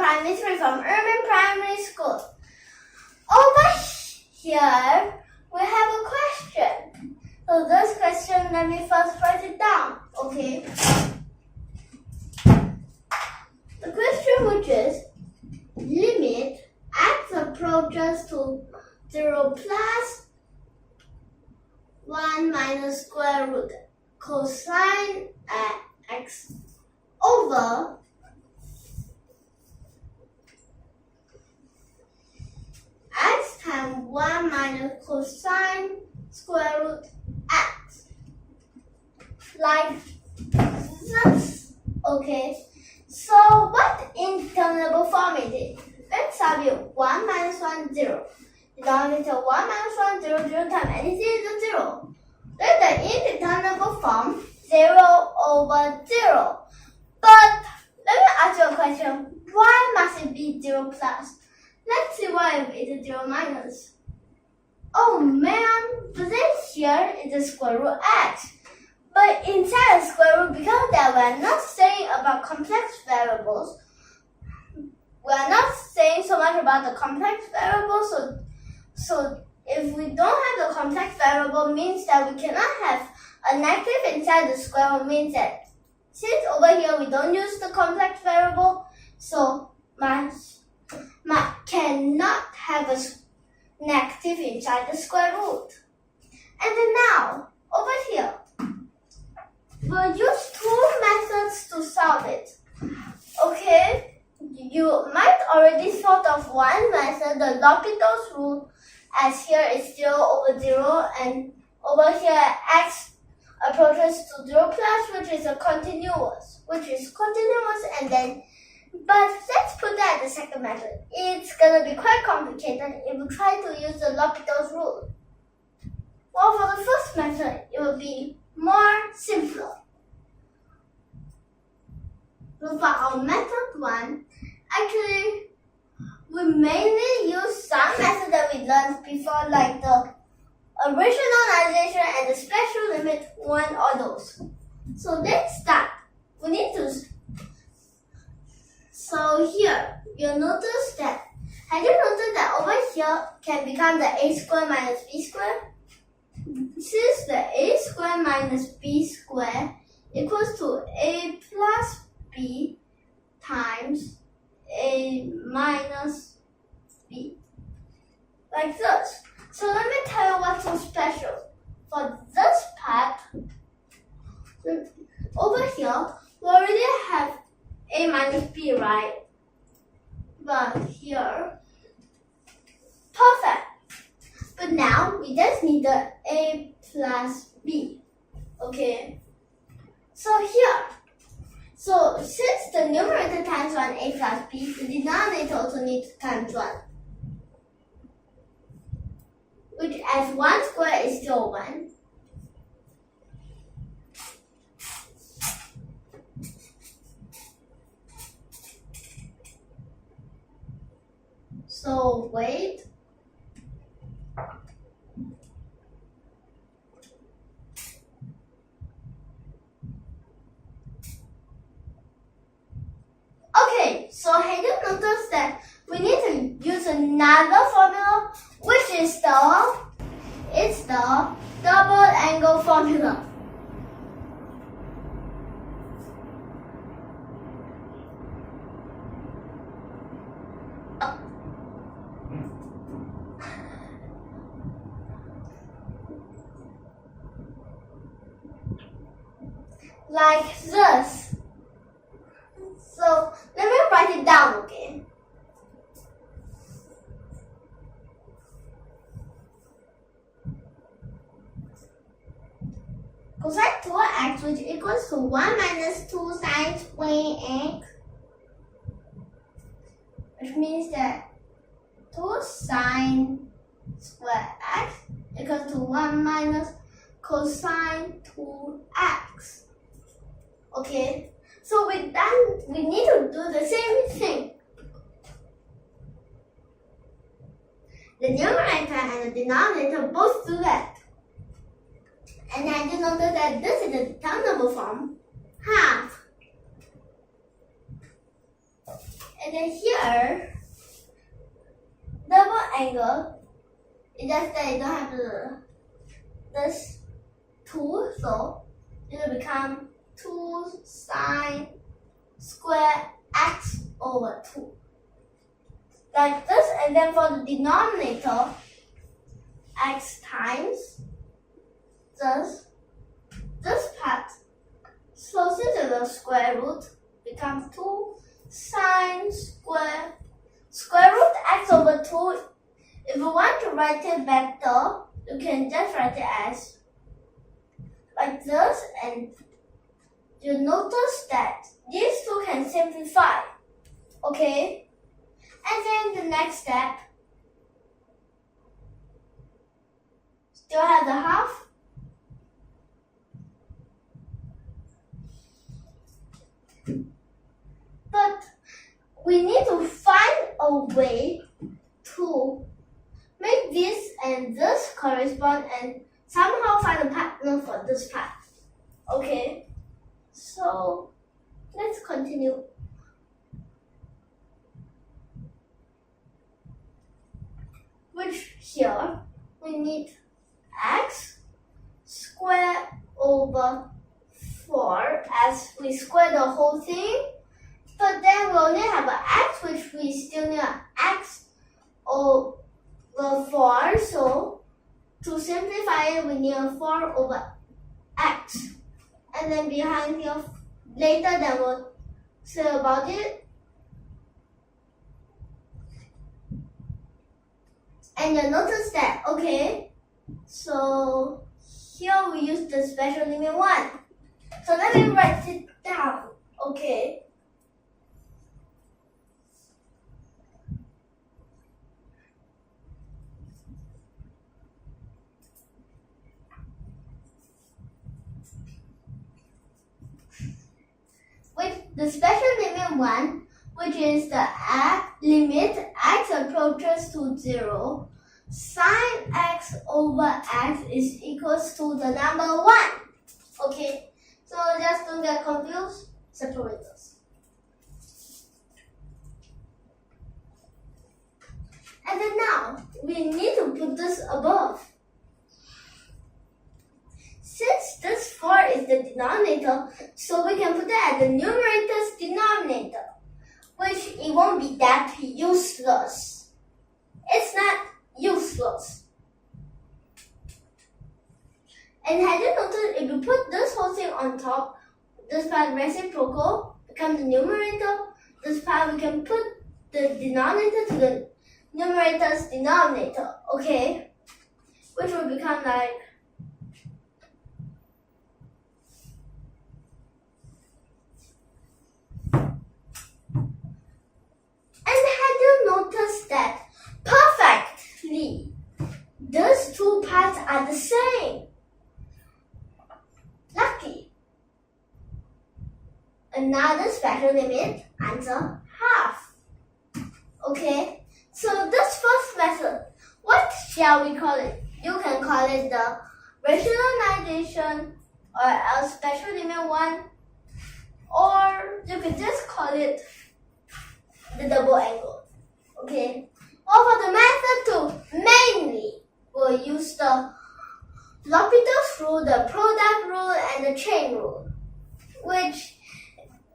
Primary 3 from YUMIN Primary School. Over here, we have a question. So this question, let me first write it down, okay? The question which is, limit x approaches to 0 plus 1 minus square root cosine x over x times 1 minus cosine square root x. Like this. Okay. So what interval form is it? Let's have it 1 minus 1, 0. Denominator 1 minus 1, 0, 0 times anything is a 0. Then the indeterminable form 0 over 0. But let me ask you a question. Why must it be 0 plus? Let's see why it is 0 minus. Oh man, but then here is the square root x. But inside the square root, because that we're not saying about complex variables, we're not saying so much about the complex variables. So if we don't have the complex variable, means that we cannot have a negative inside the square root, means that since over here we don't use the complex variable, so cannot have a negative inside the square root. And then now, over here, we'll use two methods to solve it. Okay, you might already thought of one method, the L'Hopital's rule, as here is 0 over 0, and over here x approaches to 0 plus, which is continuous, and then, but let's put that in the second method. It's gonna be quite complicated if we try to use the L'Hopital's rule. Well, for the first method, it will be more simpler. So for our method 1, actually, we mainly use some method that we learned before, like the originalization and the special limit one or those. So let's start. We need to. So here, you'll notice that. Have you noticed that over here can become the a squared minus b squared? Since the a squared minus b squared equals to a plus b times a minus b. Like this. So let me tell you what's so special. For this part, over here, we already have a minus b, right? But here, perfect. But now, we just need the a plus b, okay? So here, so since the numerator times 1 a plus b, the denominator also needs times 1. Which as 1 squared is still 1. So wait. Okay, so have you noticed that we need to use another formula, which is it's the double angle formula. Like this. So let me write it down, okay? Cosine 2x, which equals to 1 minus 2 sine square x, which means that 2 sine square x equals to 1 minus cosine 2x. Okay, so we need to do the same thing. The numerator and the denominator both do that. And then you notice that this is the determinable form, half. And then here, double angle, it just that you don't have this 2, so it will become 2 sine square x over 2. Like this, and then for the denominator, x times this part. So since it's a square root, becomes 2 sine square root x over 2. If you want to write it better, you can just write it as like this, and you notice that these two can simplify. Okay? And then the next step, still have the half. But we need to find a way to make this and this correspond and somehow find a partner for this part. Okay? So let's continue. Which here we need x squared over 4 as we square the whole thing. But then we only have an x, which we still need an x over 4. So to simplify it, we need a 4 over x. And then behind here, later then we'll say about it. And you'll notice that, okay, so here we use the special limit 1. So let me write it down, okay. With the special limit 1, which is the limit x approaches to 0, sine x over x is equals to the number 1. Okay, so just don't get confused, separate those. And then now, we need to put this above. Since this 4 is the denominator, so we can put it at the numerator's denominator, which it won't be that useless. It's not useless. And have you noticed, if you put this whole thing on top, this part reciprocal becomes the numerator, this part we can put the denominator to the numerator's denominator, okay? Which will become like that perfectly. These two parts are the same. Lucky. Another special limit, answer half. Okay, so this first method, what shall we call it? You can call it the rationalization or else special limit 1, or you can just call it the double angle. Okay, or for the method 2, mainly we'll use the L'Hopital's rule, the product rule, and the chain rule. Which,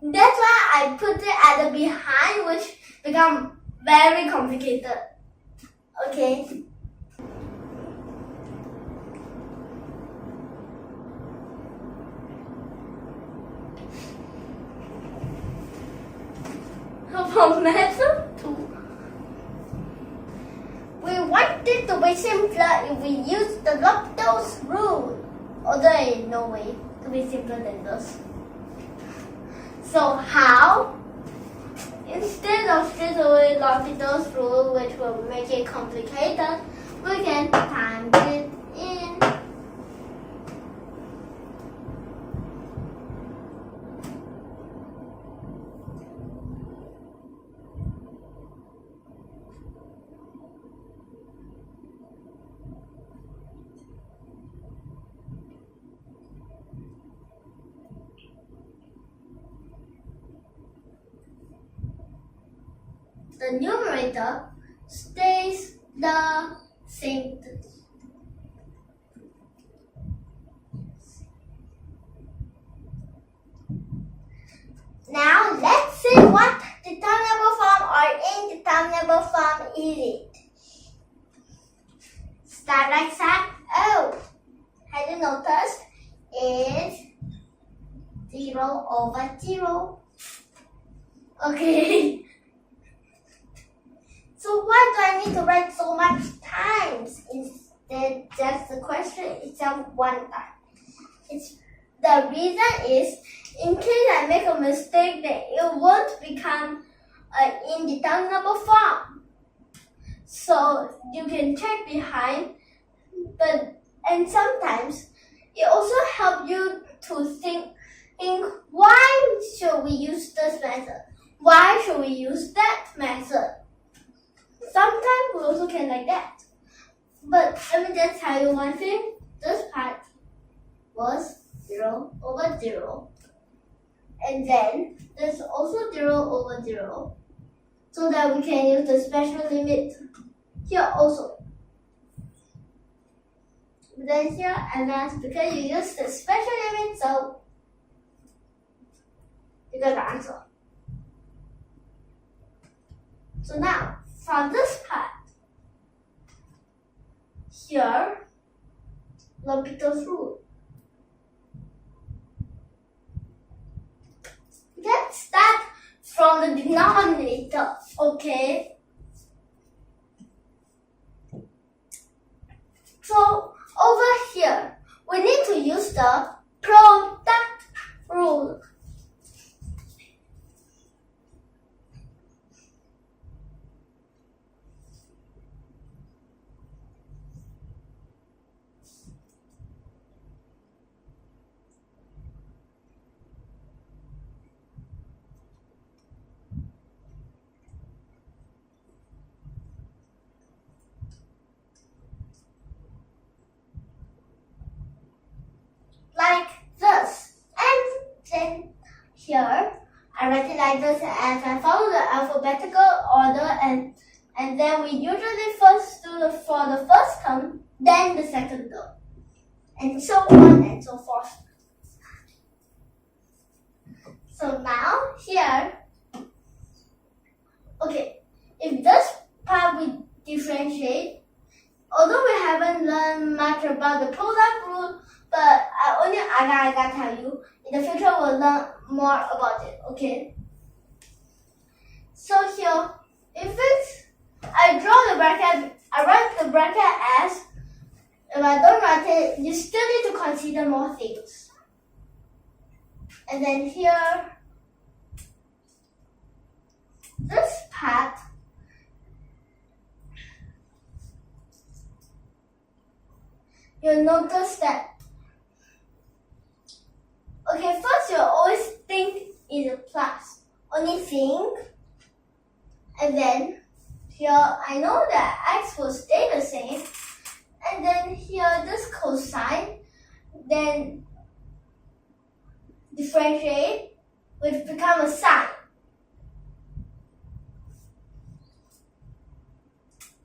that's why I put it at the behind, which become very complicated. Okay. For method 2, we want it to be simpler if we use the L'Hopital's rule. Although there is no way to be simpler than this. So how? Instead of straight away L'Hopital's rule, which will make it complicated, we can times it in. the numerator stays the same. Now let's see what determinable form or indeterminable form is it. Start like that. Oh, have you noticed? It's 0 over 0. Okay. So why do I need to write so much times? Instead, just the question itself one time. The reason is, in case I make a mistake, then it won't become an indeterminable form. So you can check behind, and sometimes it also helps you to think why should we use this method? Why should we use that method? Sometimes we also can like that. But let me just tell you one thing. This part was 0 over 0. And then there's also 0 over 0. So that we can use the special limit here also. But then here, and that's because you use the special limit, so you got the answer. So now, from this part, here, L'Hopital's rule. Let's start from the denominator, okay? So, over here, we need to use the product rule. Like this. And then here, I write it like this as I follow the alphabetical order, and then we usually first do for the first term, then the second term, and so on and so forth. So now here, okay, if this part we differentiate, although we haven't learned much about the product rule, but I gotta tell you, in the future we'll learn more about it, okay? So here, if it's, I draw the bracket, I write the bracket as, if I don't write it, you still need to consider more things. And then here, this part, you'll notice that, okay, first you'll always think is a plus. Only think. And then here I know that x will stay the same. And then here this cosine, then differentiate, which become a sine.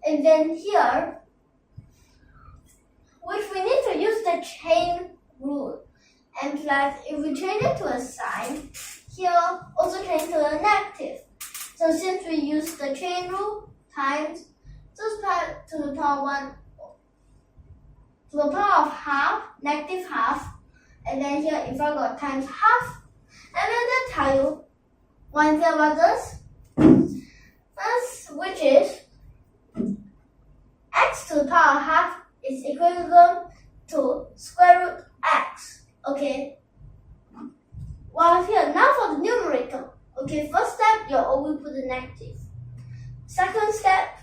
And then here, which we need to use the chain rule. And plus, if we change it to a sign, here also change to a negative. So since we use the chain rule times this part to the power 1, to the power of half, negative half, and then here in front got times half, and then they'll tell you one thing about this, which is x to the power of half is equivalent to square root x. Okay. While here, now for the numerator. Okay, first step, you always put the negative. Second step,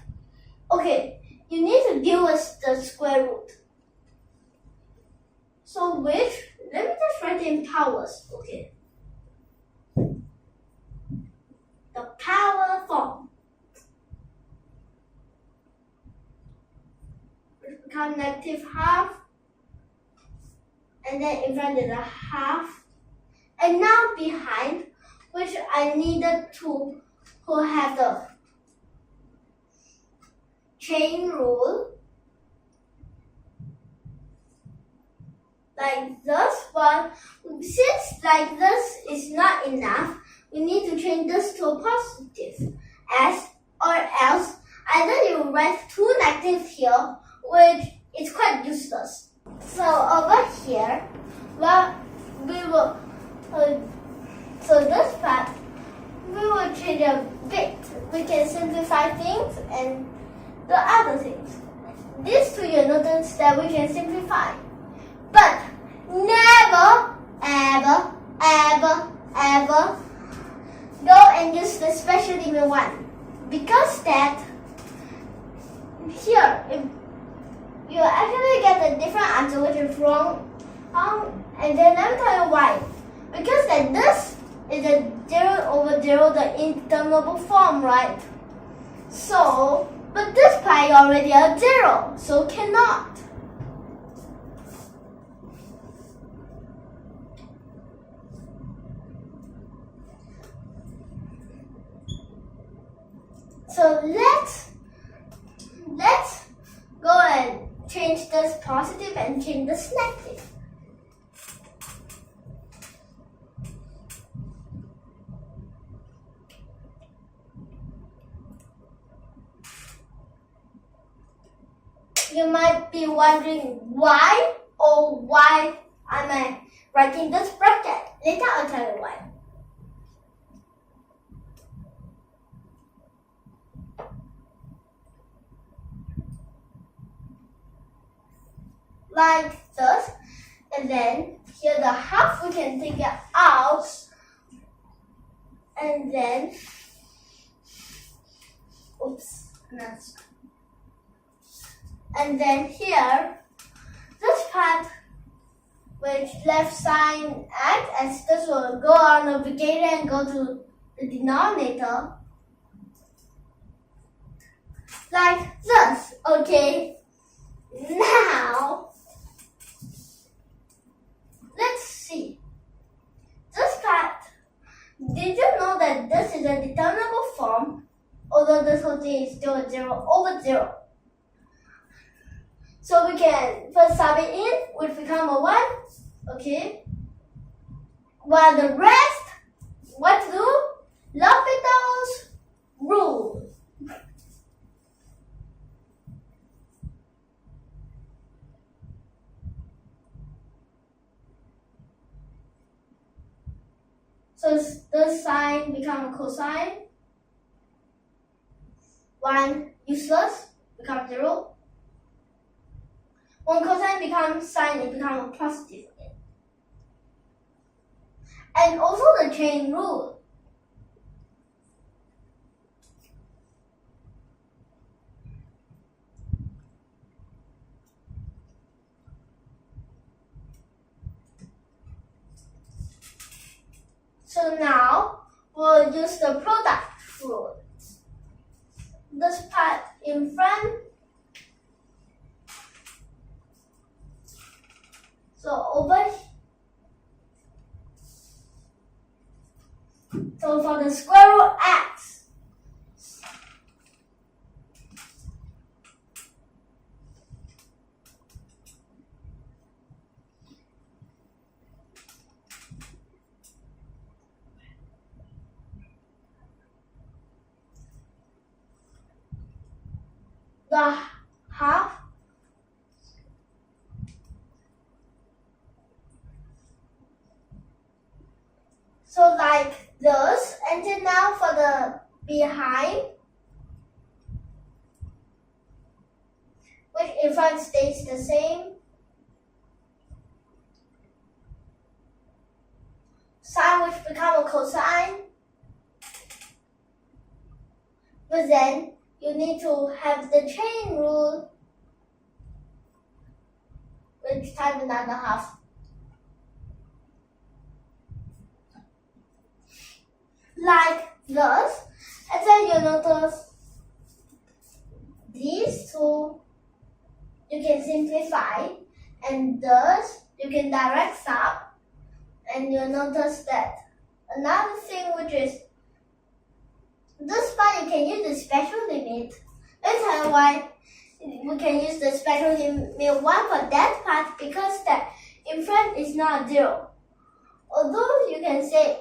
okay, you need to deal with the square root. So which, let me just write in powers, okay. The power form. Which becomes negative half. And then in front is a half. And now behind, which I needed to have the chain rule like this, but since like this is not enough, we need to change this to a positive S, or else either you write two negatives here, which is quite useless. So over here, well, we will so this part we will change a bit. We can simplify things and the other things. These two you notice that we can simplify, but never, ever, ever, ever go and use the special limit one, because that here if you actually get a different answer which is wrong, and then let me tell you why. Because that this is a 0 over 0, the interminable form, right? So, but this pi already a 0, so cannot. So let's go and change this positive and change this negative. You might be wondering why am I writing this bracket. Later I'll tell you why. Like this, and then here the half we can take it out, and then and then here this part which left sign act as this will go on the numerator and go to the denominator like this. Okay, now let's see this part. Did you know that this is a determinable form, although this whole thing is still a 0 over 0? So we can first sub it in, which become a 1, okay? While the rest, what to do? L'Hopital's rule. So the sign become a cosine. 1 useless, become 0. When cosine becomes sine, it becomes a positive again. And also the chain rule. So now we'll use the product rule. This part in front. So for the square root x, the half so like this, and then now for the behind, which in front stays the same. Sine which become a cosine. But then you need to have the chain rule, which times another half. Like this, and then you notice these two you can simplify, and thus you can direct sub, and you notice that another thing which is this part you can use the special limit. Let's tell you why we can use the special limit 1 for that part, because that in front is not 0. Although you can say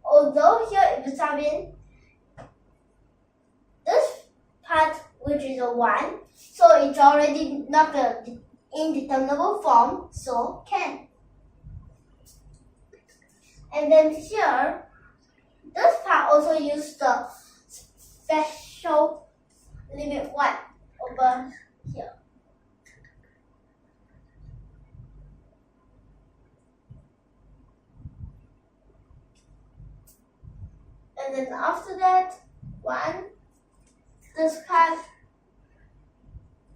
although here it is something, this part which is a 1, so it's already not the indeterminable form, so can. And then here, this part also use the special limit 1 over here. And then after that, 1, this part,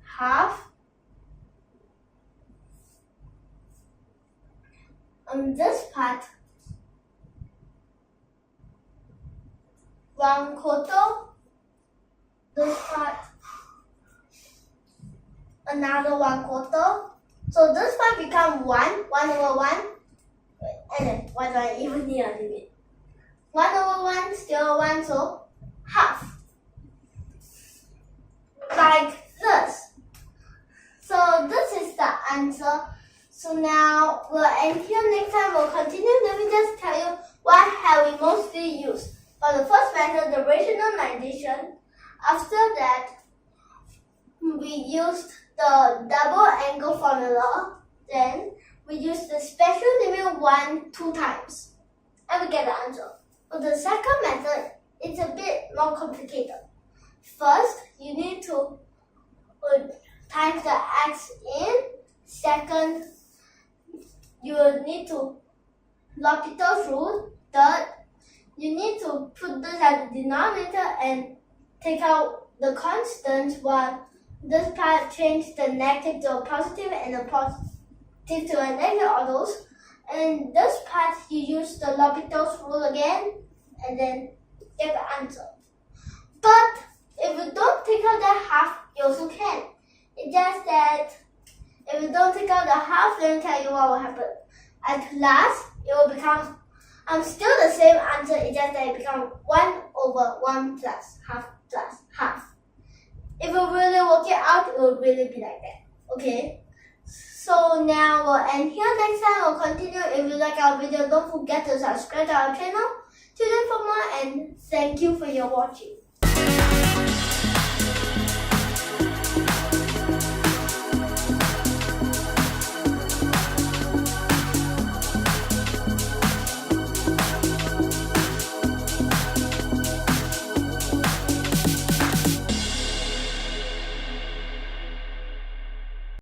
half, and this part, 1/4, this part, another 1/4. So this part become 1 over 1, and then 1 1 even near limit. 1 over 1 still 1, so half. Like this. So this is the answer. So now we'll end here. Next time we'll continue. Let me just tell you what have we mostly used. For the first method, the rationalization. After that, we used the double angle formula. Then we used the special limit 1 2 times. And we get the answer. For the second method, it's a bit more complicated. First, you need to times the x in. Second, you will need to L'Hopital's rule. Third, you need to put this at the denominator and take out the constants, while this part change the negative to a positive and the positive to a negative, all those. And this part, you use the L'Hopital's rule again, and then get the answer. But if you don't take out the half, you also can. It's just that if you don't take out the half, let me tell you what will happen. At last, it will become still the same answer, it's just that it becomes 1 over 1 plus half. If you really work it out, it will really be like that. Okay? So now we'll end here. Next time we'll continue. If you like our video, don't forget to subscribe to our channel. Tune in for more, and thank you for your watching.